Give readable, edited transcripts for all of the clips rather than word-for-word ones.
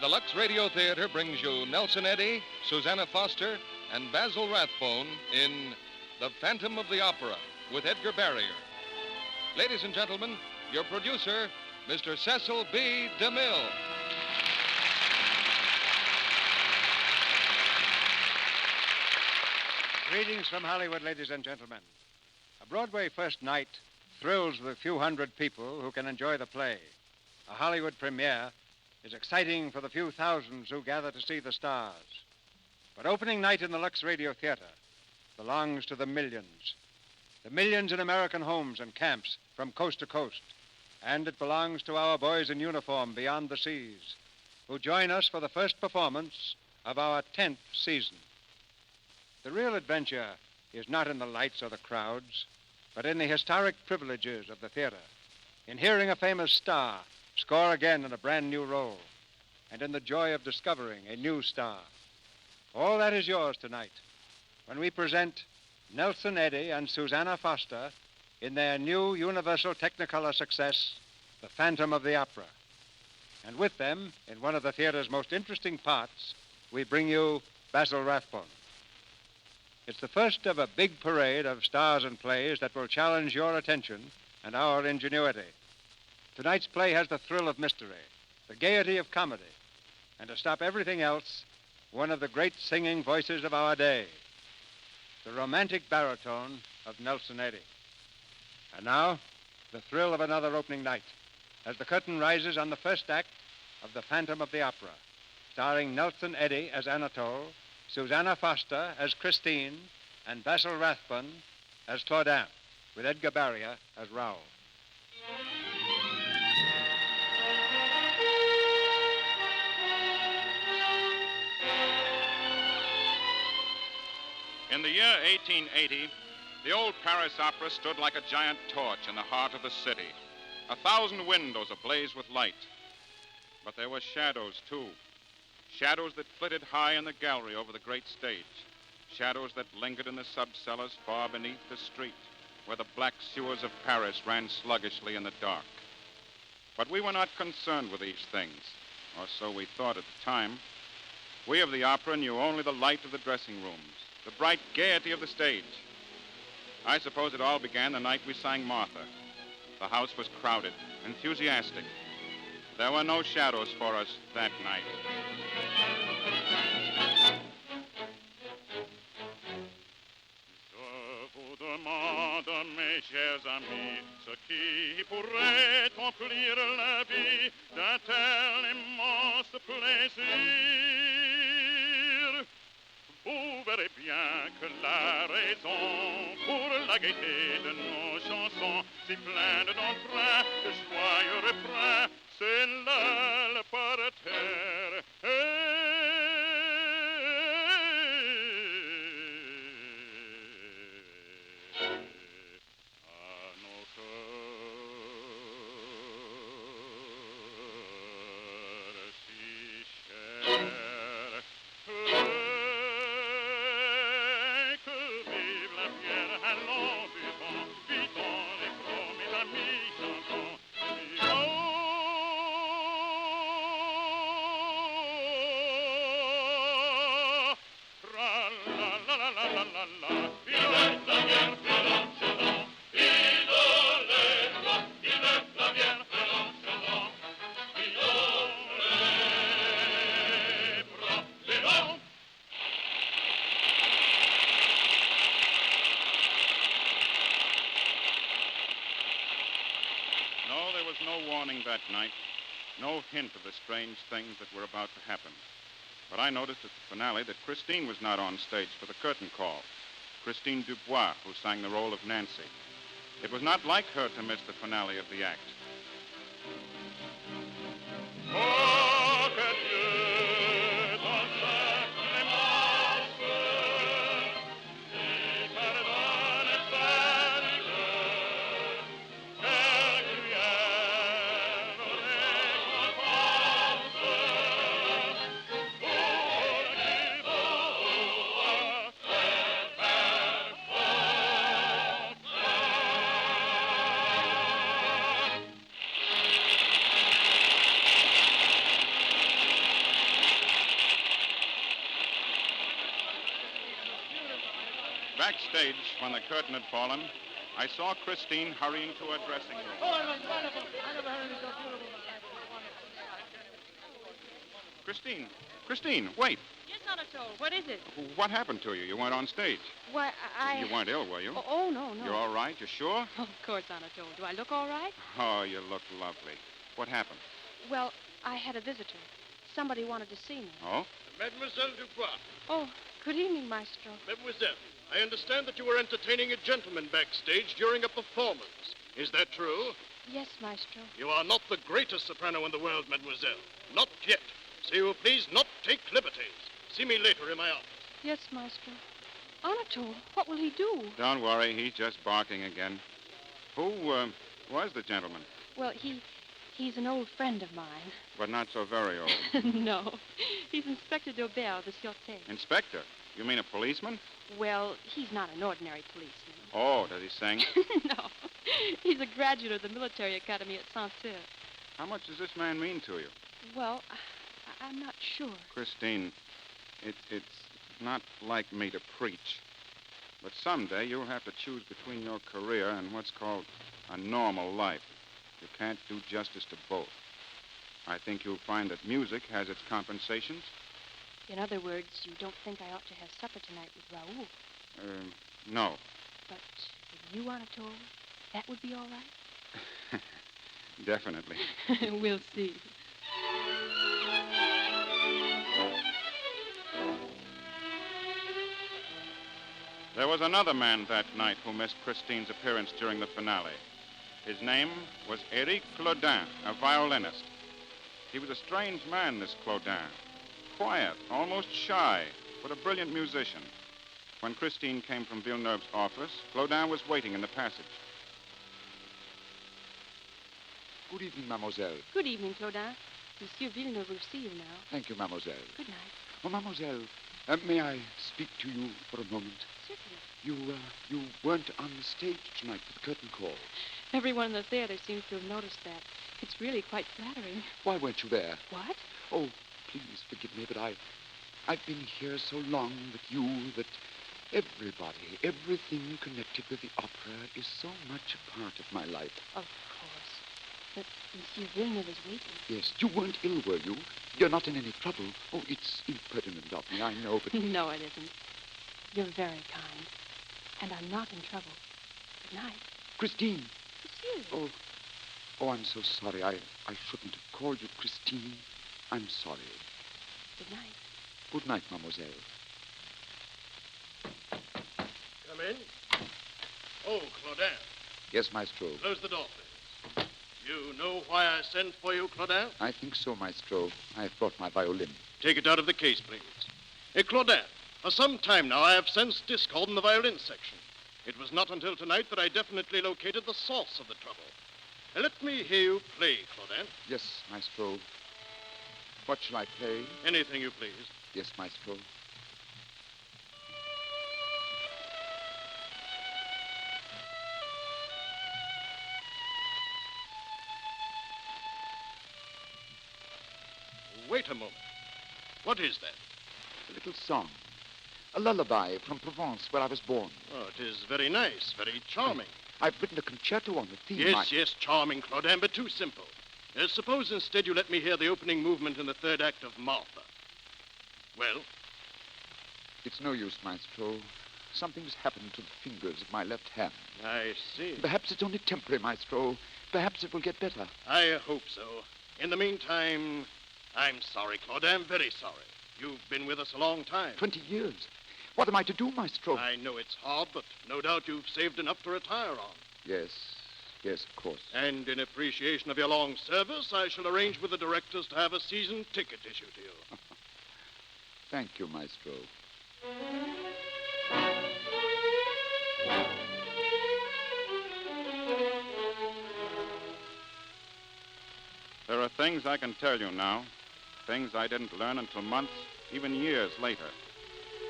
the Lux Radio Theater brings you Nelson Eddy, Susanna Foster, and Basil Rathbone in The Phantom of the Opera with Edgar Barrier. Ladies and gentlemen, your producer, Mr. Cecil B. DeMille. Greetings from Hollywood, ladies and gentlemen. A Broadway first night thrills the few hundred people who can enjoy the play. A Hollywood premiere is exciting for the few thousands who gather to see the stars. But opening night in the Lux Radio Theater belongs to the millions. The millions in American homes and camps from coast to coast. And it belongs to our boys in uniform beyond the seas, who join us for the first performance of our 10th season. The real adventure is not in the lights or the crowds, but in the historic privileges of the theater, in hearing a famous star score again in a brand new role, and in the joy of discovering a new star. All that is yours tonight when we present Nelson Eddy and Susanna Foster in their new Universal Technicolor success, The Phantom of the Opera. And with them, in one of the theater's most interesting parts, we bring you Basil Rathbone. It's the first of a big parade of stars and plays that will challenge your attention and our ingenuity. Tonight's play has the thrill of mystery, the gaiety of comedy, and to stop everything else, one of the great singing voices of our day, the romantic baritone of Nelson Eddy. And now, the thrill of another opening night, as the curtain rises on the first act of The Phantom of the Opera, starring Nelson Eddy as Anatole, Susanna Foster as Christine, and Basil Rathbone as Claudin, with Edgar Barrier as Raoul. In the year 1880, the old Paris Opera stood like a giant torch in the heart of the city, 1,000 windows ablaze with light. But there were shadows, too. Shadows that flitted high in the gallery over the great stage. Shadows that lingered in the sub-cellars far beneath the street, where the black sewers of Paris ran sluggishly in the dark. But we were not concerned with these things, or so we thought at the time. We of the opera knew only the light of the dressing rooms, the bright gaiety of the stage. I suppose it all began the night we sang Martha. The house was crowded, enthusiastic. There were no shadows for us that night. Je vous demande, mes chers amis, ce qui pourrait emplir la vie d'un tel immense plaisir. Vous verrez bien que la raison pour la gaieté de nos chansons, si pleines d'entrain, de joyeux refrains, c'est là le parterre. À nos cœurs si chers. Allons, vivons les gros, mes amis, chantons. That night, no hint of the strange things that were about to happen. But I noticed at the finale that Christine was not on stage for the curtain call. Christine Dubois, who sang the role of Nancy. It was not like her to miss the finale of the act. Oh, que Dieu dans sa clémence nous pardonne sa douleur, quelle cruelle récompense pour qui doit faire faute. Backstage, when the curtain had fallen, I saw Christine hurrying to her dressing room. Christine, wait. Yes, Anatole. What is it? What happened to you? You weren't on stage. Why, I... You weren't ill, were you? Oh, no. You're all right? You sure? Of course, Anatole. Do I look all right? Oh, you look lovely. What happened? Well, I had a visitor. Somebody wanted to see me. Oh? Mademoiselle Dubois. Oh, good evening, Maestro. Mademoiselle, I understand that you were entertaining a gentleman backstage during a performance. Is that true? Yes, Maestro. You are not the greatest soprano in the world, mademoiselle. Not yet. So you please not take liberties. See me later in my office. Yes, Maestro. Anatole, what will he do? Don't worry. He's just barking again. Who was the gentleman? Well, he's an old friend of mine. But not so very old. No. He's Inspector d'Aubert of the Sûreté. Inspector? You mean a policeman? Well, he's not an ordinary policeman. Oh, does he sing? No. He's a graduate of the military academy at Saint-Cyr. How much does this man mean to you? Well, I'm not sure. Christine, it's not like me to preach. But someday you'll have to choose between your career and what's called a normal life. You can't do justice to both. I think you'll find that music has its compensations. In other words, you don't think I ought to have supper tonight with Raoul? No. But with you, Anatole, that would be all right? Definitely. We'll see. There was another man that night who missed Christine's appearance during the finale. His name was Éric Claudin, a violinist. He was a strange man, this Claudin. Quiet, almost shy, but a brilliant musician. When Christine came from Villeneuve's office, Claudin was waiting in the passage. Good evening, mademoiselle. Good evening, Claudin. Monsieur Villeneuve will see you now. Thank you, mademoiselle. Good night. Oh, mademoiselle, may I speak to you for a moment? Certainly. You weren't on the stage tonight for the curtain call. Everyone in the theater seems to have noticed that. It's really quite flattering. Why weren't you there? What? Oh, please forgive me, but I've been here so long that everybody, everything connected with the opera is so much a part of my life. Of course. But Monsieur Villeneuve is waiting. Yes, you weren't ill, were you? You're not in any trouble. Oh, it's impertinent of me, I know, but... No, it isn't. You're very kind. And I'm not in trouble. Good night. Christine. Monsieur. Oh, I'm so sorry. I shouldn't have called you Christine. I'm sorry. Good night. Good night, mademoiselle. Come in. Oh, Claudin. Yes, maestro. Close the door, please. You know why I sent for you, Claudin? I think so, maestro. I've brought my violin. Take it out of the case, please. Claudin, for some time now I have sensed discord in the violin section. It was not until tonight that I definitely located the source of the trouble. Let me hear you play, Claudin. Yes, maestro. What shall I play? Anything you please. Yes, maestro. Wait a moment. What is that? A little song. A lullaby from Provence, where I was born. Oh, it is very nice, very charming. I've written a concerto on the theme. Yes, charming, Claudin, but too simple. Suppose instead you let me hear the opening movement in the third act of Martha. Well? It's no use, maestro. Something's happened to the fingers of my left hand. I see. Perhaps it's only temporary, maestro. Perhaps it will get better. I hope so. In the meantime, I'm sorry, Claudin, very sorry. You've been with us a long time. 20 years. What am I to do, maestro? I know it's hard, but no doubt you've saved enough to retire on. Yes, of course. And in appreciation of your long service, I shall arrange with the directors to have a season ticket issued to you. Thank you, maestro. There are things I can tell you now, things I didn't learn until months, even years later.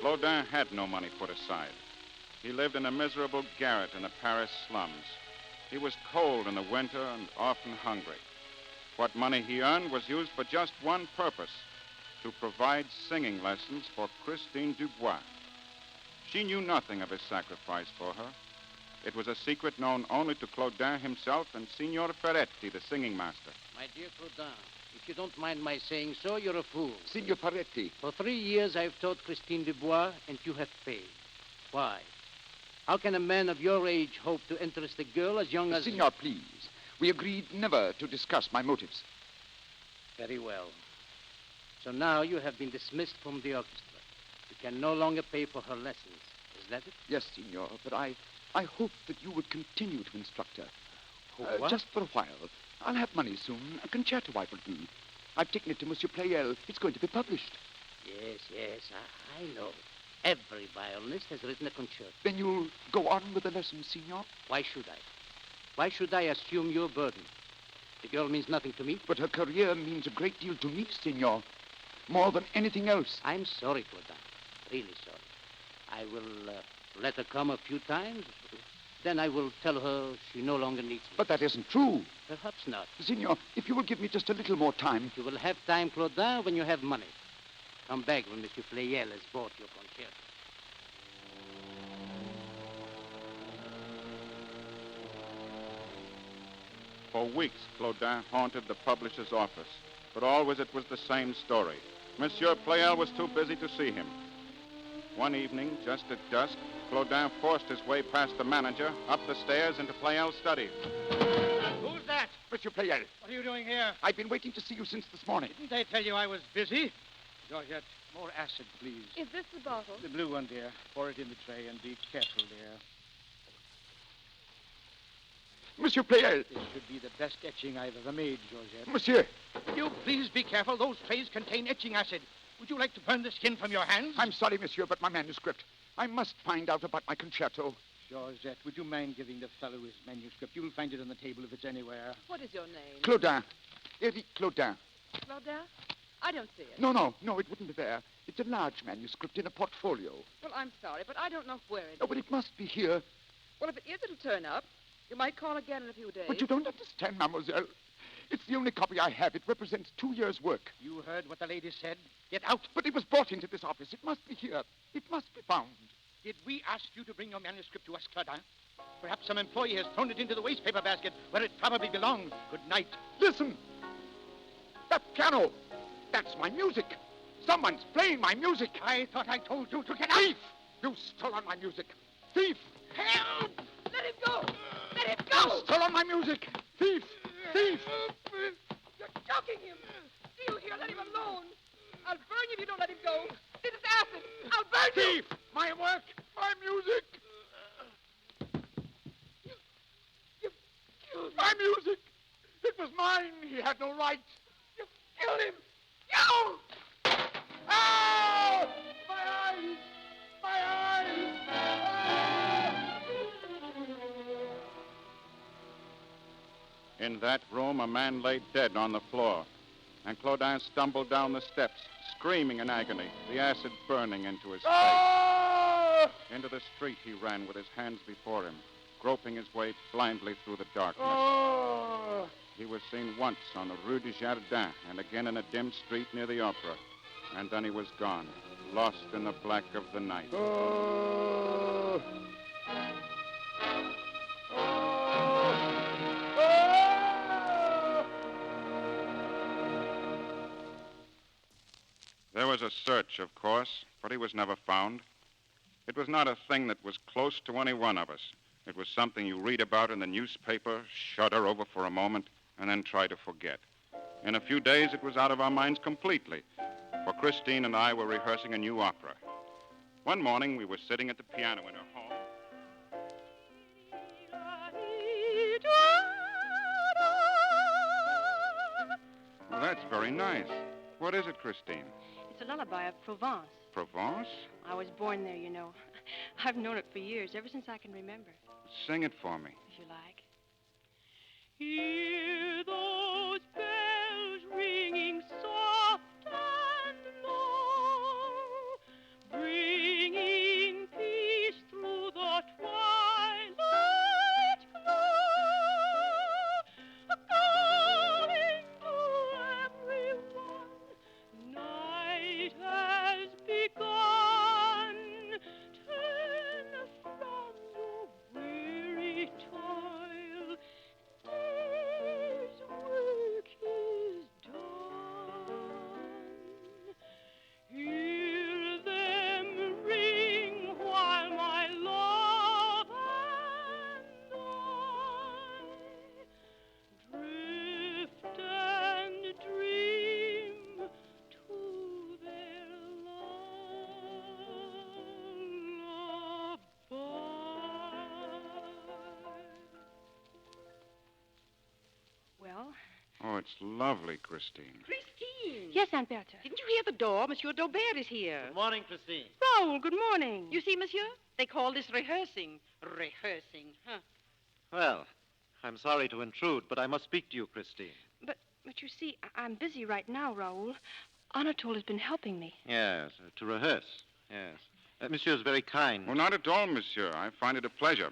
Claudin had no money put aside. He lived in a miserable garret in the Paris slums. He was cold in the winter and often hungry. What money he earned was used for just one purpose, to provide singing lessons for Christine Dubois. She knew nothing of his sacrifice for her. It was a secret known only to Claudin himself and Signor Ferretti, the singing master. My dear Claudin, if you don't mind my saying so, you're a fool. Signor Ferretti. For 3 years, I've taught Christine Dubois, and you have paid. Why? How can a man of your age hope to interest a girl as young as... Signor, please. We agreed never to discuss my motives. Very well. So now you have been dismissed from the orchestra. You can no longer pay for her lessons. Is that it? Yes, Signor, but I hope that you would continue to instruct her. What? Just for a while. I'll have money soon. A concerto I will do. I've taken it to Monsieur Pleyel. It's going to be published. Yes, I know. Every violinist has written a concerto. Then you'll go on with the lessons, Signor? Why should I? Why should I assume your burden? The girl means nothing to me. But her career means a great deal to me, Signor. More than anything else. I'm sorry, Claudin. Really sorry. I will let her come a few times. Then I will tell her she no longer needs me. But that isn't true. Perhaps not. Signor, if you will give me just a little more time. You will have time, Claudin, when you have money. Come back when Monsieur Pleyel has bought your concerto. For weeks, Claudin haunted the publisher's office, but always it was the same story. Monsieur Pleyel was too busy to see him. One evening, just at dusk, Claudin forced his way past the manager, up the stairs into Pleyel's study. Who's that? Monsieur Pleyel, What are you doing here? I've been waiting to see you since this morning. Didn't they tell you I was busy? Georgette, more acid, please. Is this the bottle? The blue one, dear. Pour it in the tray and be careful, dear. Monsieur Pleyel. This should be the best etching I've ever made, Georgette. Monsieur. Will you please be careful? Those trays contain etching acid. Would you like to burn the skin from your hands? I'm sorry, monsieur, but my manuscript. I must find out about my concerto. Georgette, would you mind giving the fellow his manuscript? You'll find it on the table if it's anywhere. What is your name? Claudin. Eric Claudin. Claudin? I don't see it. No, it wouldn't be there. It's a large manuscript in a portfolio. Well, I'm sorry, but I don't know where it is. Oh, but it must be here. Well, if it is, it'll turn up. You might call again in a few days. But you don't understand, mademoiselle. It's the only copy I have. It represents 2 years' work. You heard what the lady said. Get out. But it was brought into this office. It must be here. It must be found. Did we ask you to bring your manuscript to us, Claudin? Perhaps some employee has thrown it into the wastepaper basket where it probably belonged. Good night. Listen! That piano! That's my music! Someone's playing my music! I thought I told you to get out! Thief! You've stolen my music! Thief! Help! Let him go! Let him You've go! stolen my music! Thief! Thief! You're choking him! See you here. Let him alone. I'll burn you if you don't let him go. This is acid. I'll burn you! Thief! My work! My music! You've killed him. My music! It was mine! He had no right! You've killed him. You! Ah! My eyes! My eyes! Ah! In that room, a man lay dead on the floor, and Claudin stumbled down the steps, screaming in agony, the acid burning into his face. Ah! Into the street he ran with his hands before him, groping his way blindly through the darkness. Ah! He was seen once on the Rue du Jardin and again in a dim street near the opera. And then he was gone, lost in the black of the night. Ah! There was a search, of course, but he was never found. It was not a thing that was close to any one of us. It was something you read about in the newspaper, shudder over for a moment, and then try to forget. In a few days, it was out of our minds completely, for Christine and I were rehearsing a new opera. One morning, we were sitting at the piano in her home. Well, that's very nice. What is it, Christine? It's a lullaby of Provence. Provence? I was born there, you know. I've known it for years, ever since I can remember, Sing it for me. if you like. Hear those bells ringing soft and low, bringing peace through the twilight glow, calling to everyone, night has begun. it's lovely, Christine. Christine. Yes, Aunt Bertha. Didn't you hear the door? Monsieur Daubert is here. Good morning, Christine. Raoul, good morning. You see, monsieur? They call this rehearsing. Rehearsing, huh? Well, I'm sorry to intrude, but I must speak to you, Christine. But you see, I'm busy right now, Raoul. Anatole has been helping me. Yes, to rehearse. Yes. Monsieur is very kind. Oh, not at all, monsieur. I find it a pleasure.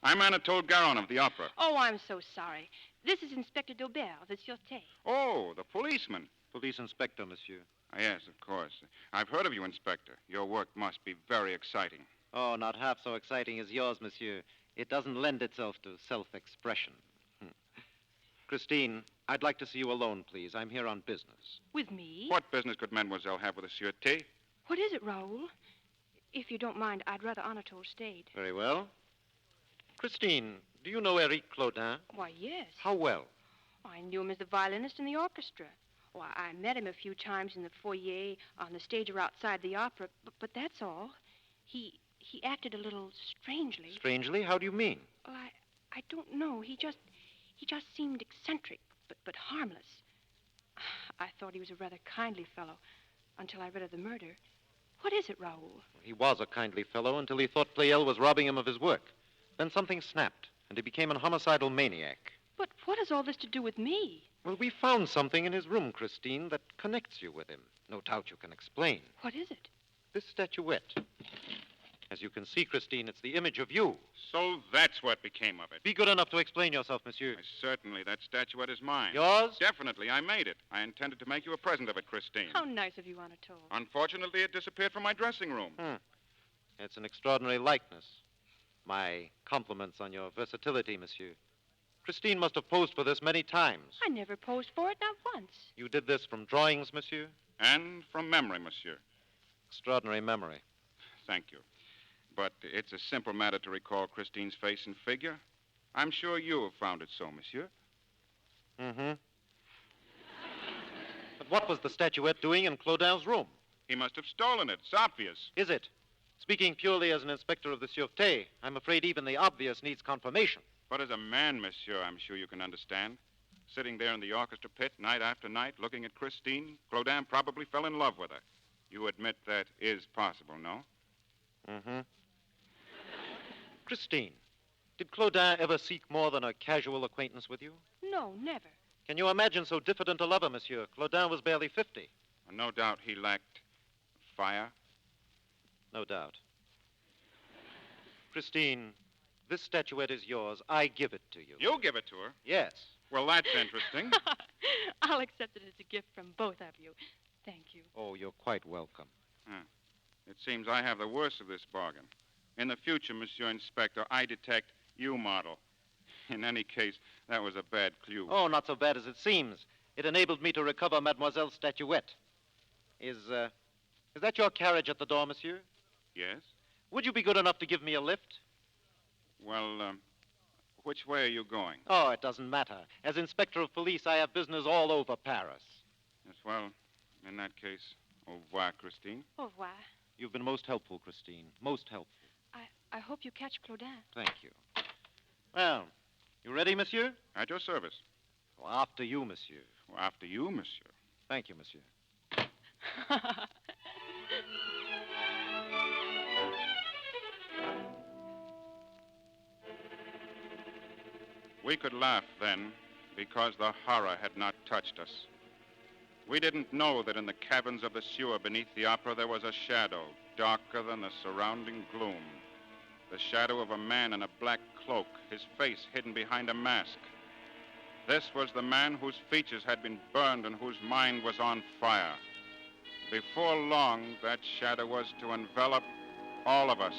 I'm Anatole Garon of the opera. Oh, I'm so sorry. This is Inspector Daubert of the Sûreté. Oh, the policeman. Police inspector, monsieur. Yes, of course. I've heard of you, Inspector. Your work must be very exciting. Oh, not half so exciting as yours, monsieur. It doesn't lend itself to self-expression. Christine, I'd like to see you alone, please. I'm here on business. With me? What business could mademoiselle have with the Sûreté? What is it, Raoul? If you don't mind, I'd rather Anatole stayed. Very well. Christine, do you know Eric Claudin? Why, yes. How well? I knew him as the violinist in the orchestra. Oh, I met him a few times in the foyer, on the stage or outside the opera, but that's all. He acted a little strangely. Strangely? How do you mean? Well, I don't know. He just seemed eccentric, but harmless. I thought he was a rather kindly fellow until I read of the murder. What is it, Raoul? He was a kindly fellow until he thought Pleyel was robbing him of his work. Then something snapped, and he became an homicidal maniac. But what has all this to do with me? Well, we found something in his room, Christine, that connects you with him. No doubt you can explain. What is it? This statuette. As you can see, Christine, it's the image of you. So that's what became of it. Be good enough to explain yourself, monsieur. Certainly, that statuette is mine. Yours? Definitely, I made it. I intended to make you a present of it, Christine. How nice of you, Anatole. Unfortunately, it disappeared from my dressing room. It's an extraordinary likeness. My compliments on your versatility, monsieur. Christine must have posed for this many times. I never posed for it, not once. You did this from drawings, monsieur? And from memory, monsieur. Extraordinary memory. Thank you. But it's a simple matter to recall Christine's face and figure. I'm sure you have found it so, monsieur. Mm-hmm. But what was the statuette doing in Claudin's room? He must have stolen it. It's obvious. Is it? Speaking purely as an inspector of the Sûreté, I'm afraid even the obvious needs confirmation. But as a man, monsieur, I'm sure you can understand. Sitting there in the orchestra pit night after night, looking at Christine, Claudin probably fell in love with her. You admit that is possible, no? Mm-hmm. Christine, did Claudin ever seek more than a casual acquaintance with you? No, never. Can you imagine so diffident a lover, monsieur? Claudin was barely 50. No doubt he lacked fire. No doubt. Christine, this statuette is yours. I give it to you. You'll give it to her? Yes. Well, that's interesting. I'll accept it as a gift from both of you. Thank you. Oh, you're quite welcome. It seems I have the worst of this bargain. In the future, Monsieur Inspector, I detect you model. In any case, that was a bad clue. Oh, not so bad as it seems. It enabled me to recover Mademoiselle's statuette. Is that your carriage at the door, monsieur? Yes? Would you be good enough to give me a lift? Well, which way are you going? Oh, it doesn't matter. As inspector of police, I have business all over Paris. Yes, well, in that case, au revoir, Christine. Au revoir. You've been most helpful, Christine. Most helpful. I hope you catch Claudin. Thank you. Well, you ready, monsieur? At your service. Oh, after you, monsieur. Well, after you, monsieur. Thank you, monsieur. We could laugh then because the horror had not touched us. We didn't know that in the caverns of the sewer beneath the opera there was a shadow darker than the surrounding gloom. The shadow of a man in a black cloak, his face hidden behind a mask. This was the man whose features had been burned and whose mind was on fire. Before long, that shadow was to envelop all of us.